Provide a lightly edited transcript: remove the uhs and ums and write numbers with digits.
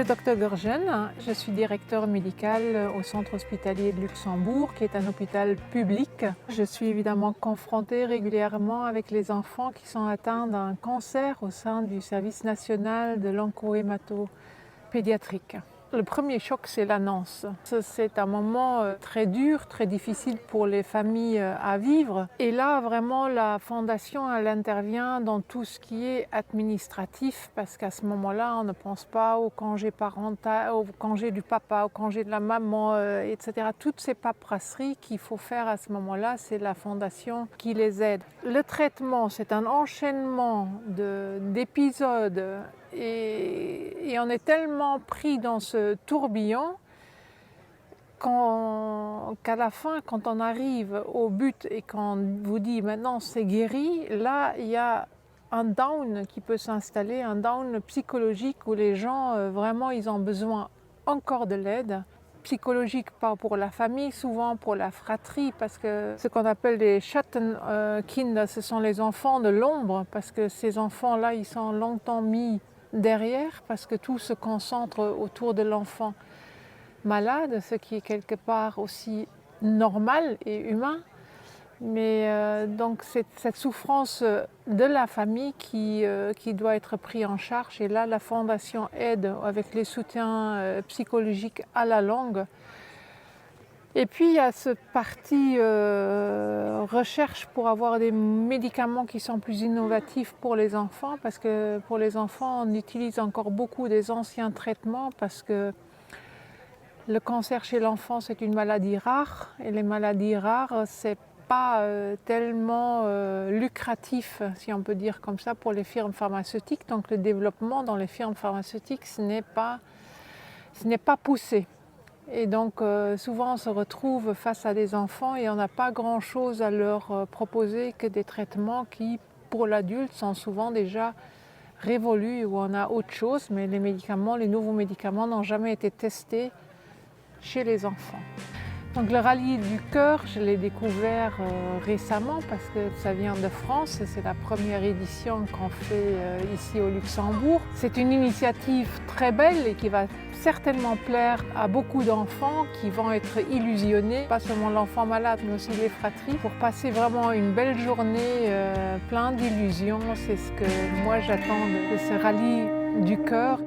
le Dr Gorgen, je suis directeur médical au centre hospitalier de Luxembourg, qui est un hôpital public. Je suis évidemment confrontée régulièrement avec les enfants qui sont atteints d'un cancer au sein du service national de l'oncohémato-pédiatrique. Le premier choc, c'est l'annonce. C'est un moment très dur, très difficile pour les familles à vivre. Et là, vraiment, la Fondation, elle intervient dans tout ce qui est administratif, parce qu'à ce moment-là, on ne pense pas au congé parental, au congé du papa, au congé de la maman, etc. Toutes ces paperasseries qu'il faut faire à ce moment-là, c'est la Fondation qui les aide. Le traitement, c'est un enchaînement d'épisodes. Et on est tellement pris dans ce tourbillon qu'à la fin, quand on arrive au but et qu'on vous dit maintenant c'est guéri, là il y a un down qui peut s'installer, un down psychologique où les gens vraiment ils ont besoin encore de l'aide. Psychologique, pas pour la famille, souvent pour la fratrie, parce que ce qu'on appelle les Schattenkinder, ce sont les enfants de l'ombre, parce que ces enfants-là, ils sont longtemps mis derrière, parce que tout se concentre autour de l'enfant malade, ce qui est quelque part aussi normal et humain. Mais donc c'est cette souffrance de la famille qui doit être prise en charge. Et là, la Fondation aide avec les soutiens psychologiques à la longue. Et puis il y a cette partie recherche pour avoir des médicaments qui sont plus innovatifs pour les enfants, parce que pour les enfants, on utilise encore beaucoup des anciens traitements, parce que le cancer chez l'enfant, c'est une maladie rare, et les maladies rares, c'est pas tellement lucratif, si on peut dire comme ça, pour les firmes pharmaceutiques. Donc le développement dans les firmes pharmaceutiques, ce n'est pas poussé. Et donc souvent on se retrouve face à des enfants et on n'a pas grand-chose à leur proposer que des traitements qui, pour l'adulte, sont souvent déjà révolus, où on a autre chose, mais les médicaments, les nouveaux médicaments n'ont jamais été testés chez les enfants. Donc le rallye du cœur, je l'ai découvert récemment parce que ça vient de France. C'est la première édition qu'on fait ici au Luxembourg. C'est une initiative très belle et qui va certainement plaire à beaucoup d'enfants qui vont être illusionnés, pas seulement l'enfant malade mais aussi les fratries, pour passer vraiment une belle journée plein d'illusions. C'est ce que moi j'attends de ce rallye du cœur.